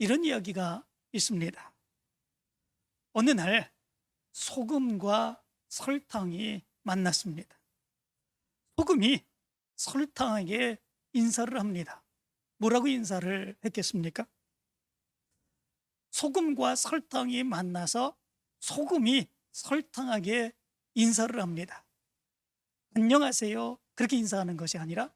이런 이야기가 있습니다. 어느 날 소금과 설탕이 만났습니다. 소금이 설탕에게 인사를 합니다. 뭐라고 인사를 했겠습니까? 소금과 설탕이 만나서 소금이 설탕에게 인사를 합니다. 안녕하세요, 그렇게 인사하는 것이 아니라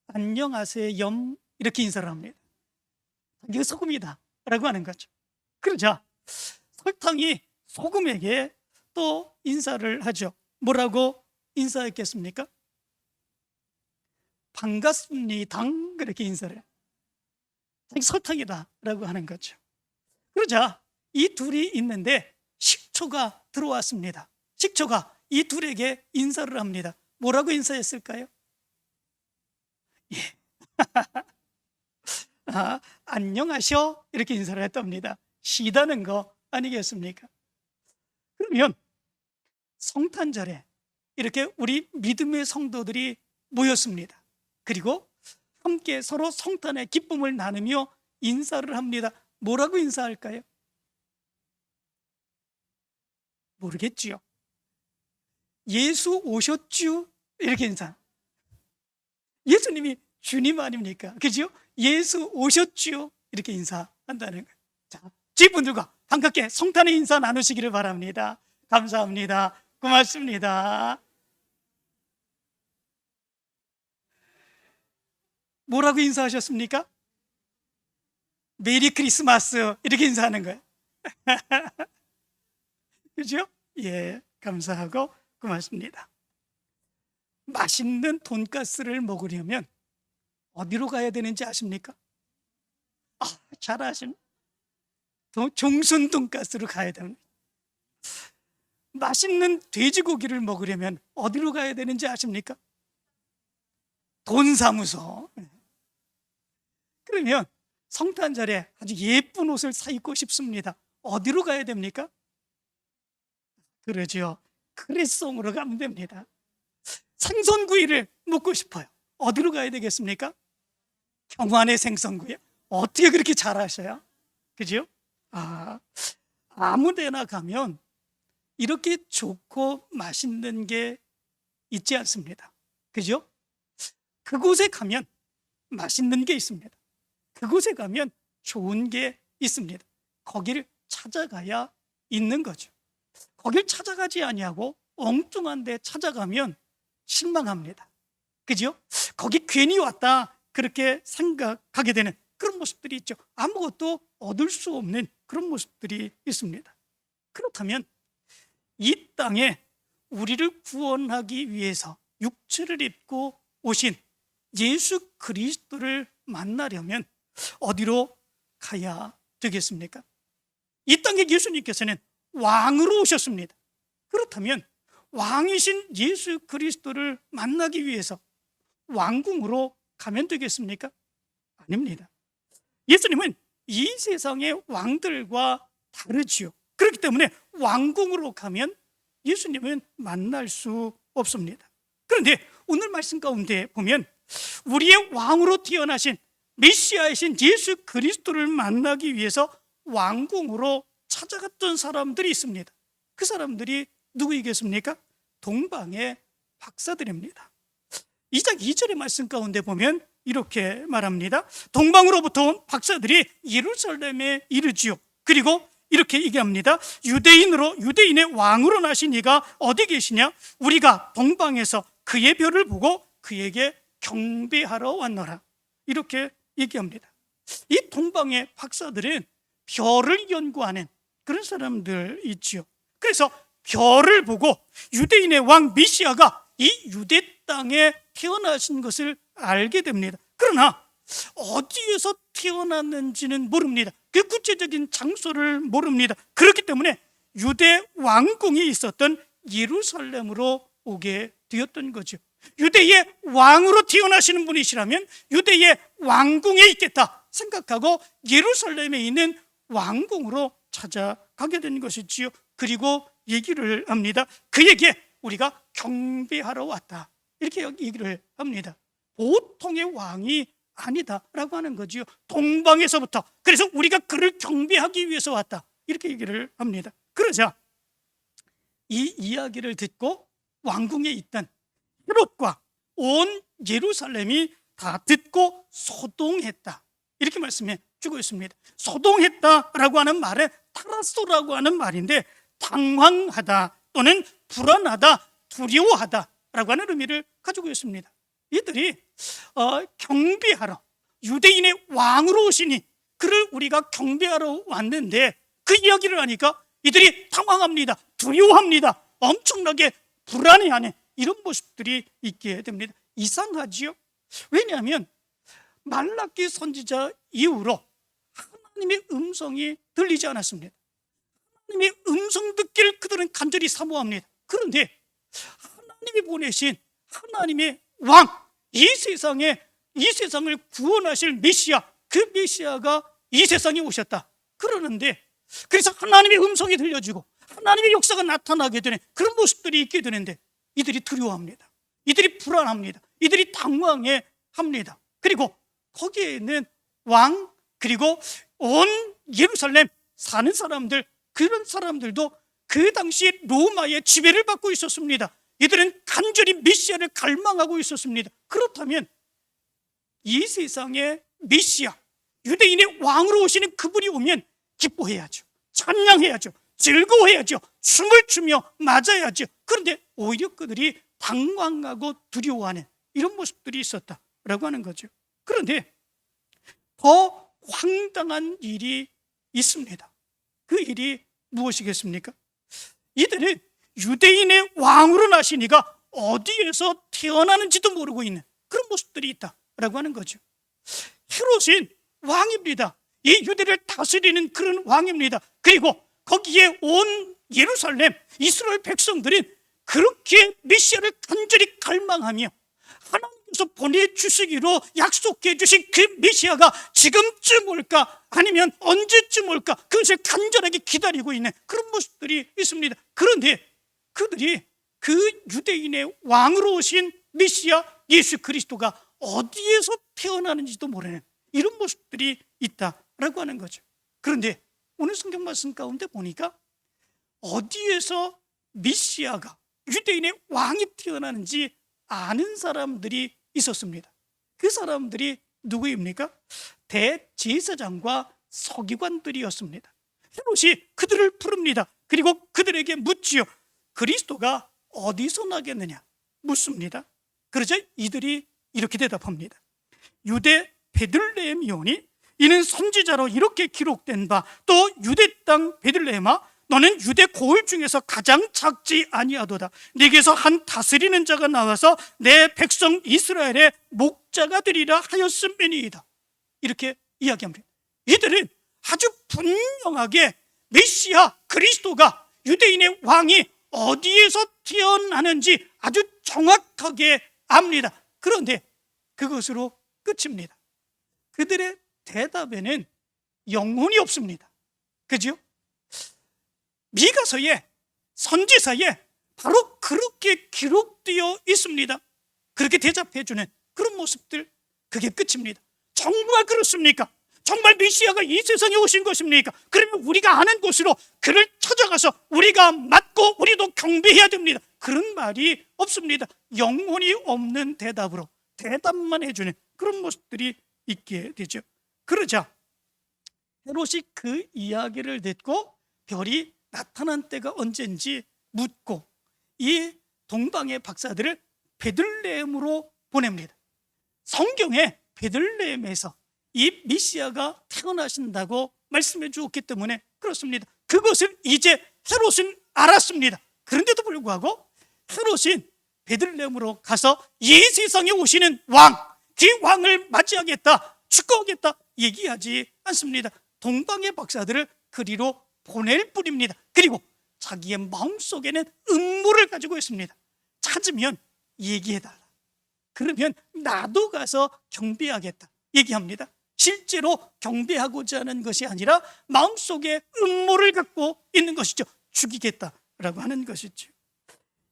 안녕하세요 이렇게 인사를 합니다. 이거 소금이다 라고 하는 거죠. 그러자 설탕이 소금에게 또 인사를 하죠. 뭐라고 인사했겠습니까? 반갑습니다 그렇게 인사를 해요. 설탕이다 라고 하는 거죠. 그러자 이 둘이 있는데 식초가 들어왔습니다. 식초가 이 둘에게 인사를 합니다. 뭐라고 인사했을까요? 예. 안녕하셔 이렇게 인사를 했답니다. 시다는 거 아니겠습니까? 그러면 성탄절에 이렇게 우리 믿음의 성도들이 모였습니다. 그리고 함께 서로 성탄의 기쁨을 나누며 인사를 합니다. 뭐라고 인사할까요? 모르겠지요. 예수 오셨쥬 이렇게 인사. 예수님이 주님 아닙니까? 그죠? 예수 오셨지요 이렇게 인사한다는 거예요. 자, 지분들과 반갑게 성탄의 인사 나누시기를 바랍니다. 감사합니다. 고맙습니다. 뭐라고 인사하셨습니까? 메리 크리스마스 이렇게 인사하는 거예요. 그죠? 예, 감사하고 고맙습니다. 맛있는 돈가스를 먹으려면 어디로 가야 되는지 아십니까? 잘 아십니다. 종순 돈가스로 가야 됩니다. 맛있는 돼지고기를 먹으려면 어디로 가야 되는지 아십니까? 돈사무소. 그러면 성탄절에 아주 예쁜 옷을 사 입고 싶습니다. 어디로 가야 됩니까? 그러죠. 크레송으로 가면 됩니다. 생선구이를 먹고 싶어요. 어디로 가야 되겠습니까? 경환의 생선구이. 어떻게 그렇게 잘 아셔요? 그죠? 아무 데나 가면 이렇게 좋고 맛있는 게 있지 않습니다. 그죠? 그곳에 가면 맛있는 게 있습니다. 그곳에 가면 좋은 게 있습니다. 거기를 찾아가야 있는 거죠. 거길 찾아가지 아니하고 엉뚱한 데 찾아가면 실망합니다. 그죠? 거기 괜히 왔다 그렇게 생각하게 되는 그런 모습들이 있죠. 아무것도 얻을 수 없는 그런 모습들이 있습니다. 그렇다면 이 땅에 우리를 구원하기 위해서 육체를 입고 오신 예수 그리스도를 만나려면 어디로 가야 되겠습니까? 이 땅에 예수님께서는 왕으로 오셨습니다. 그렇다면 왕이신 예수 그리스도를 만나기 위해서 왕궁으로 가면 되겠습니까? 아닙니다. 예수님은 이 세상의 왕들과 다르지요. 그렇기 때문에 왕궁으로 가면 예수님은 만날 수 없습니다. 그런데 오늘 말씀 가운데 보면 우리의 왕으로 태어나신 메시아이신 예수 그리스도를 만나기 위해서 왕궁으로 찾아갔던 사람들이 있습니다. 그 사람들이 누구이겠습니까? 동방의 박사들입니다. 2장 2절의 말씀 가운데 보면 이렇게 말합니다. 동방으로부터 온 박사들이 예루살렘에 이르지요. 그리고 이렇게 얘기합니다. 유대인의 왕으로 나신 이가 어디 계시냐? 우리가 동방에서 그의 별을 보고 그에게 경배하러 왔노라. 이렇게 얘기합니다. 이 동방의 박사들은 별을 연구하는 그런 사람들 있지요. 그래서 별을 보고 유대인의 왕 메시아가 이 유대 땅에 태어나신 것을 알게 됩니다. 그러나 어디에서 태어났는지는 모릅니다. 그 구체적인 장소를 모릅니다. 그렇기 때문에 유대 왕궁이 있었던 예루살렘으로 오게 되었던 거죠. 유대의 왕으로 태어나시는 분이시라면 유대의 왕궁에 있겠다 생각하고 예루살렘에 있는 왕궁으로 찾아가게 된 것이지요. 그리고 얘기를 합니다. 그에게 우리가 경배하러 왔다 이렇게 얘기를 합니다. 보통의 왕이 아니다라고 하는 거지요. 동방에서부터. 그래서 우리가 그를 경배하기 위해서 왔다, 이렇게 얘기를 합니다. 그러자 이 이야기를 듣고 왕궁에 있던 헤롯과 온 예루살렘이 다 듣고 소동했다, 이렇게 말씀해 주고 있습니다. 소동했다라고 하는 말에 타라소라고 하는 말인데, 당황하다 또는 불안하다, 두려워하다라고 하는 의미를 가지고 있습니다. 이들이 경배하러, 유대인의 왕으로 오시니 그를 우리가 경배하러 왔는데, 그 이야기를 하니까 이들이 당황합니다, 두려워합니다, 엄청나게 불안해하는 이런 모습들이 있게 됩니다. 이상하지요? 왜냐하면 말라기 선지자 이후로 하나님의 음성이 들리지 않았습니다. 하나님의 음성 듣기를 그들은 간절히 사모합니다. 그런데 하나님이 보내신 하나님의 왕, 이 세상을 구원하실 메시아, 그 메시아가 이 세상에 오셨다 그러는데, 그래서 하나님의 음성이 들려지고 하나님의 역사가 나타나게 되는 그런 모습들이 있게 되는데, 이들이 두려워합니다, 이들이 불안합니다, 이들이 당황해 합니다. 그리고 거기에 있는 왕, 그리고 온 예루살렘 사는 사람들, 그런 사람들도 그 당시에 로마의 지배를 받고 있었습니다. 이들은 간절히 메시아를 갈망하고 있었습니다. 그렇다면 이 세상의 메시아, 유대인의 왕으로 오시는 그분이 오면 기뻐해야죠, 찬양해야죠, 즐거워해야죠, 춤을 추며 맞아야죠. 그런데 오히려 그들이 당황하고 두려워하는 이런 모습들이 있었다라고 하는 거죠. 그런데 더 황당한 일이 있습니다. 그 일이 무엇이겠습니까? 이들은 유대인의 왕으로 나시니가 어디에서 태어나는지도 모르고 있는 그런 모습들이 있다라고 하는 거죠. 헤롯은 왕입니다. 이 유대를 다스리는 그런 왕입니다. 그리고 거기에 온 예루살렘 이스라엘 백성들은 그렇게 메시아를 간절히 갈망하며 하나님께서 보내주시기로 약속해 주신 그 메시아가 지금쯤 올까, 아니면 언제쯤 올까, 그것을 간절하게 기다리고 있는 그런 모습들이 있습니다. 그런데 그들이 그 유대인의 왕으로 오신 메시아 예수 그리스도가 어디에서 태어나는지도 모르는 이런 모습들이 있다라고 하는 거죠. 그런데 오늘 성경 말씀 가운데 보니까 어디에서 메시아가, 유대인의 왕이 태어나는지 아는 사람들이 있었습니다. 그 사람들이 누구입니까? 대제사장과 서기관들이었습니다. 헤롯이 그들을 부릅니다. 그리고 그들에게 묻지요. 그리스도가 어디서 나겠느냐 묻습니다. 그러자 이들이 이렇게 대답합니다. 유대 베들레헴이오니 이는 선지자로 이렇게 기록된 바, 또 유대 땅 베들레헴아 너는 유대 고을 중에서 가장 작지 아니하도다. 네게서 한 다스리는 자가 나와서 내 백성 이스라엘의 목자가 되리라 하였음이니이다. 이렇게 이야기합니다. 이들은 아주 분명하게 메시아 그리스도가, 유대인의 왕이 어디에서 태어나는지 아주 정확하게 압니다. 그런데 그것으로 끝입니다. 그들의 대답에는 영혼이 없습니다. 그죠? 미가서에, 선지서에 바로 그렇게 기록되어 있습니다. 그렇게 대답해주는 그런 모습들, 그게 끝입니다. 정말 그렇습니까? 정말 메시아가 이 세상에 오신 것입니까? 그러면 우리가 아는 곳으로 그를 찾아가서 우리가 맞고 우리도 경배해야 됩니다. 그런 말이 없습니다. 영혼이 없는 대답으로 대답만 해주는 그런 모습들이 있게 되죠. 그러자 헤롯이 그 이야기를 듣고 별이 나타난 때가 언제인지 묻고 이 동방의 박사들을 베들레헴으로 보냅니다. 성경에 베들레헴에서 이 메시아가 태어나신다고 말씀해 주었기 때문에 그렇습니다. 그것을 이제 헤롯은 알았습니다. 그런데도 불구하고 헤롯은 베들레헴으로 가서 이 세상에 오시는 왕, 그 왕을 맞이하겠다, 축하하겠다 얘기하지 않습니다. 동방의 박사들을 그리로 보낼 뿐입니다. 그리고 자기의 마음속에는 음모를 가지고 있습니다. 찾으면 얘기해달라, 그러면 나도 가서 경배하겠다 얘기합니다. 실제로 경배하고자 하는 것이 아니라 마음속에 음모를 갖고 있는 것이죠. 죽이겠다라고 하는 것이죠.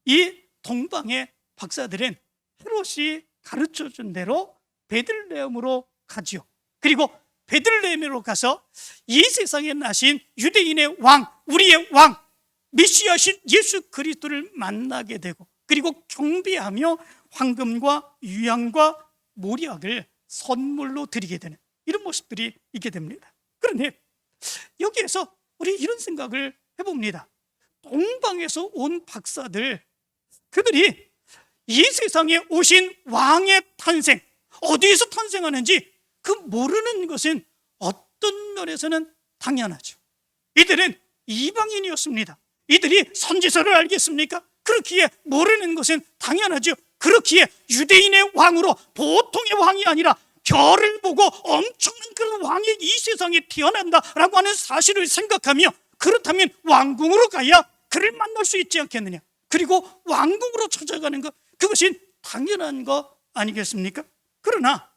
이 동방의 박사들은 헤롯이 가르쳐준 대로 베들레헴으로 가지요. 그리고 베들레헴으로 가서 이 세상에 나신 유대인의 왕, 우리의 왕, 메시아신 예수 그리스도를 만나게 되고, 그리고 경배하며 황금과 유향과 모략을 선물로 드리게 되는 이런 모습들이 있게 됩니다. 그런데 여기에서 우리 이런 생각을 해봅니다. 동방에서 온 박사들, 그들이 이 세상에 오신 왕의 탄생, 어디에서 탄생하는지 그 모르는 것은 어떤 면에서는 당연하죠. 이들은 이방인이었습니다. 이들이 선지서를 알겠습니까? 그렇기에 모르는 것은 당연하죠. 그렇기에 유대인의 왕으로 보통의 왕이 아니라 별을 보고 엄청난 그런 왕이 이 세상에 태어난다라고 하는 사실을 생각하며, 그렇다면 왕궁으로 가야 그를 만날 수 있지 않겠느냐. 그리고 왕궁으로 찾아가는 것, 그것이 당연한 거 아니겠습니까? 그러나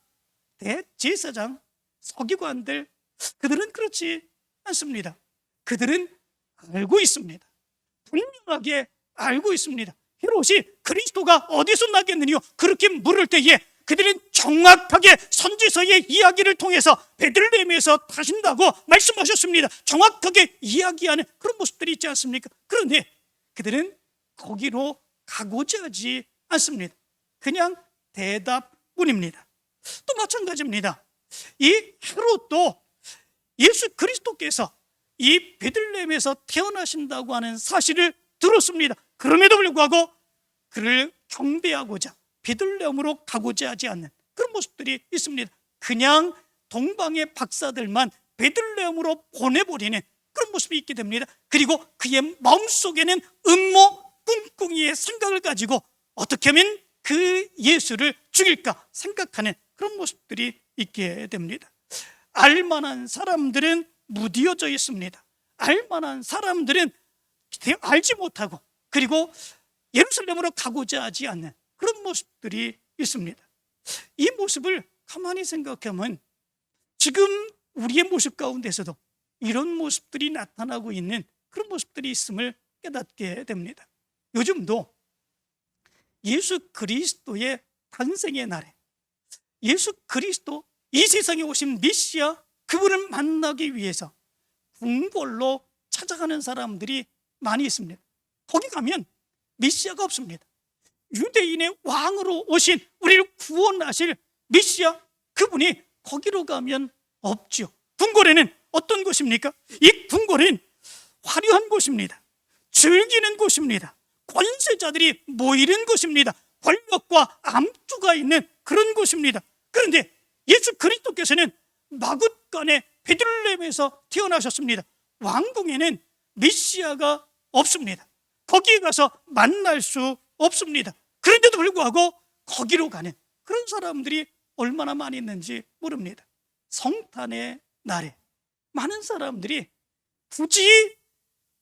대제사장, 서기관들, 그들은 그렇지 않습니다. 그들은 알고 있습니다. 분명하게 알고 있습니다. 헤롯이 그리스도가 어디서 나겠느냐 그렇게 물을 때에 그들은 정확하게 선지서의 이야기를 통해서 베들레헴에서 타신다고 말씀하셨습니다. 정확하게 이야기하는 그런 모습들이 있지 않습니까? 그런데 그들은 거기로 가고자 하지 않습니다. 그냥 대답뿐입니다. 또 마찬가지입니다. 이 헤롯도 예수 그리스도께서 이 베들레헴에서 태어나신다고 하는 사실을 들었습니다. 그럼에도 불구하고 그를 경배하고자 베들레헴으로 가고자 하지 않는 그런 모습들이 있습니다. 그냥 동방의 박사들만 베들레헴으로 보내버리는 그런 모습이 있게 됩니다. 그리고 그의 마음속에는 음모 꿍꿍이의 생각을 가지고 어떻게 하면 그 예수를 죽일까 생각하는 그런 모습들이 있게 됩니다. 알만한 사람들은 무디어져 있습니다. 알만한 사람들은 알지 못하고, 그리고 예루살렘으로 가고자 하지 않는 그런 모습들이 있습니다. 이 모습을 가만히 생각하면 지금 우리의 모습 가운데서도 이런 모습들이 나타나고 있는 그런 모습들이 있음을 깨닫게 됩니다. 요즘도 예수 그리스도의 탄생의 날에 예수 그리스도, 이 세상에 오신 메시아, 그분을 만나기 위해서 궁궐로 찾아가는 사람들이 많이 있습니다. 거기 가면 메시아가 없습니다. 유대인의 왕으로 오신 우리를 구원하실 메시아, 그분이 거기로 가면 없죠. 궁궐에는 어떤 곳입니까? 이 궁궐은 화려한 곳입니다. 즐기는 곳입니다. 권세자들이 모이는 곳입니다. 권력과 암투가 있는 그런 곳입니다. 그런데 예수 그리스도께서는 마굿간의 베들레헴에서 태어나셨습니다. 왕궁에는 메시아가 없습니다. 거기에 가서 만날 수 없습니다. 그런데도 불구하고 거기로 가는 그런 사람들이 얼마나 많이 있는지 모릅니다. 성탄의 날에 많은 사람들이 굳이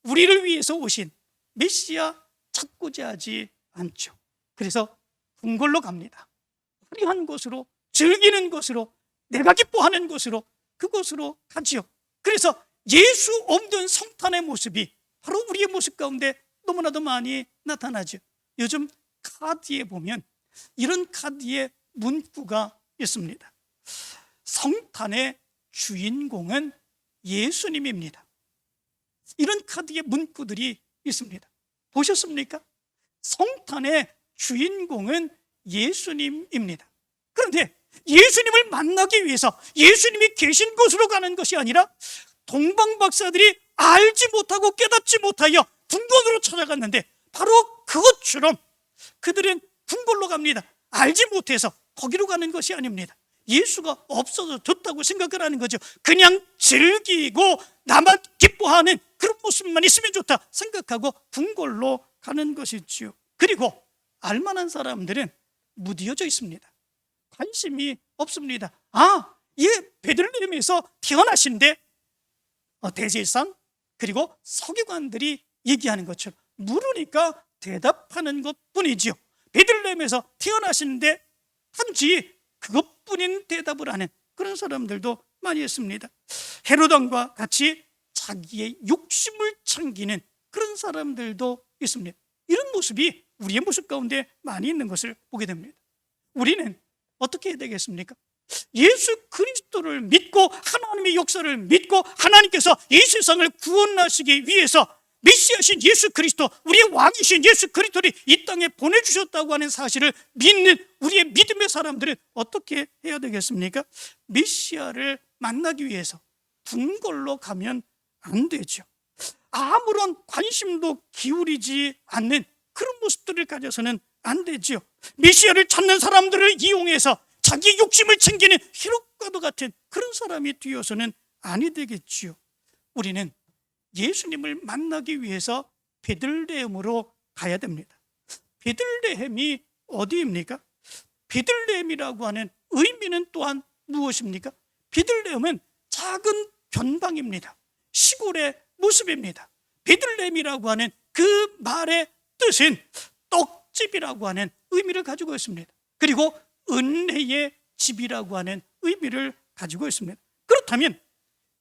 우리를 위해서 오신 메시아 찾고자 하지 않죠. 그래서 궁궐로 갑니다. 화려한 곳으로, 즐기는 곳으로, 내가 기뻐하는 곳으로, 그곳으로 가지요. 그래서 예수 없는 성탄의 모습이 바로 우리의 모습 가운데 너무나도 많이 나타나죠. 요즘 카드에 보면 이런 카드의 문구가 있습니다. 성탄의 주인공은 예수님입니다. 이런 카드의 문구들이 있습니다. 보셨습니까? 성탄의 주인공은 예수님입니다. 그런데 예수님을 만나기 위해서 예수님이 계신 곳으로 가는 것이 아니라 동방 박사들이 알지 못하고 깨닫지 못하여 궁궐으로 찾아갔는데, 바로 그것처럼 그들은 궁궐로 갑니다. 알지 못해서 거기로 가는 것이 아닙니다. 예수가 없어졌다고 생각을 하는 거죠. 그냥 즐기고 나만 기뻐하는 그런 모습만 있으면 좋다 생각하고 궁궐로 가는 것이지요. 그리고 알만한 사람들은 무디어져 있습니다. 관심이 없습니다. 예, 베들레헴에서 태어나신데 대제사장 그리고 서기관들이 얘기하는 것처럼 물으니까 대답하는 것뿐이지요. 베들레헴에서 태어나시는데 단지 그것뿐인 대답을 하는 그런 사람들도 많이 있습니다. 헤롯 왕과 같이 자기의 욕심을 챙기는 그런 사람들도 있습니다. 이런 모습이 우리의 모습 가운데 많이 있는 것을 보게 됩니다. 우리는 어떻게 해야 되겠습니까? 예수 그리스도를 믿고 하나님의 역사를 믿고 하나님께서 이 세상을 구원하시기 위해서 메시아신 예수 그리스도, 우리의 왕이신 예수 그리스도를 이 땅에 보내주셨다고 하는 사실을 믿는 우리의 믿음의 사람들은 어떻게 해야 되겠습니까? 메시아를 만나기 위해서 궁궐로 가면 안 되죠. 아무런 관심도 기울이지 않는 그런 모습들을 가져서는 안 되죠. 메시아를 찾는 사람들을 이용해서 자기 욕심을 챙기는 히롯과도 같은 그런 사람이 되어서는 아니 되겠지요. 우리는 예수님을 만나기 위해서 베들레헴으로 가야 됩니다. 베들레헴이 어디입니까? 베들레헴이라고 하는 의미는 또한 무엇입니까? 베들레헴은 작은 변방입니다. 시골의 모습입니다. 베들레헴이라고 하는 그 말의 뜻은 떡집이라고 하는 의미를 가지고 있습니다. 그리고 은혜의 집이라고 하는 의미를 가지고 있습니다. 그렇다면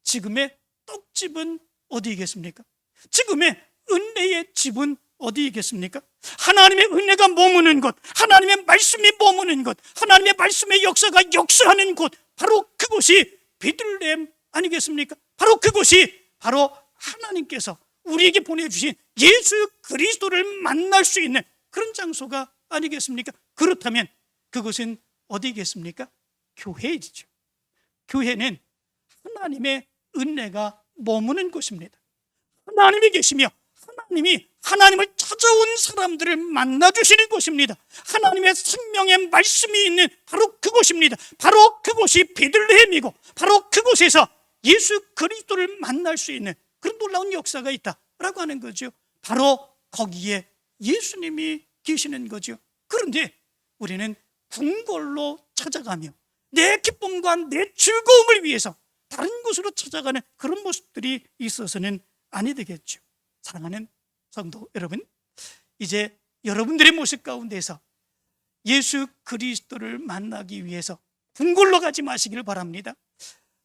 지금의 떡집은 어디이겠습니까? 지금의 은혜의 집은 어디이겠습니까? 하나님의 은혜가 머무는 곳, 하나님의 말씀이 머무는 곳, 하나님의 말씀의 역사가 역사하는 곳, 바로 그곳이 베들레헴 아니겠습니까? 바로 그곳이 바로 하나님께서 우리에게 보내주신 예수 그리스도를 만날 수 있는 그런 장소가 아니겠습니까? 그렇다면 그곳은 어디겠습니까? 교회이죠. 교회는 하나님의 은혜가 머무는 곳입니다. 하나님이 계시며 하나님을 찾아온 사람들을 만나주시는 곳입니다. 하나님의 생명의 말씀이 있는 바로 그곳입니다. 바로 그곳이 베들레헴이고 바로 그곳에서 예수 그리스도를 만날 수 있는 그런 놀라운 역사가 있다라고 하는 거죠. 바로 거기에 예수님이 계시는 거죠. 그런데 우리는 궁궐로 찾아가며 내 기쁨과 내 즐거움을 위해서 다른 곳으로 찾아가는 그런 모습들이 있어서는 아니 되겠죠. 사랑하는 성도 여러분, 이제 여러분들의 모습 가운데서 예수 그리스도를 만나기 위해서 궁궐로 가지 마시기를 바랍니다.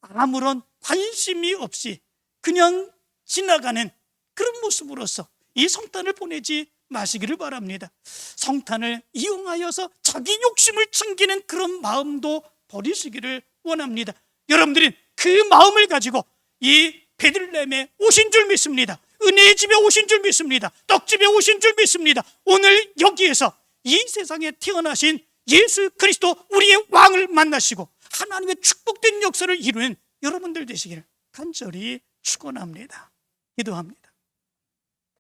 아무런 관심이 없이 그냥 지나가는 그런 모습으로서 이 성탄을 보내지 마시기를 바랍니다. 성탄을 이용하여서 자기 욕심을 챙기는 그런 마음도 버리시기를 원합니다. 여러분들은 그 마음을 가지고 이 베들레헴에 오신 줄 믿습니다. 은혜의 집에 오신 줄 믿습니다. 떡집에 오신 줄 믿습니다. 오늘 여기에서 이 세상에 태어나신 예수 그리스도 우리의 왕을 만나시고 하나님의 축복된 역사를 이루는 여러분들 되시기를 간절히 축원합니다. 기도합니다.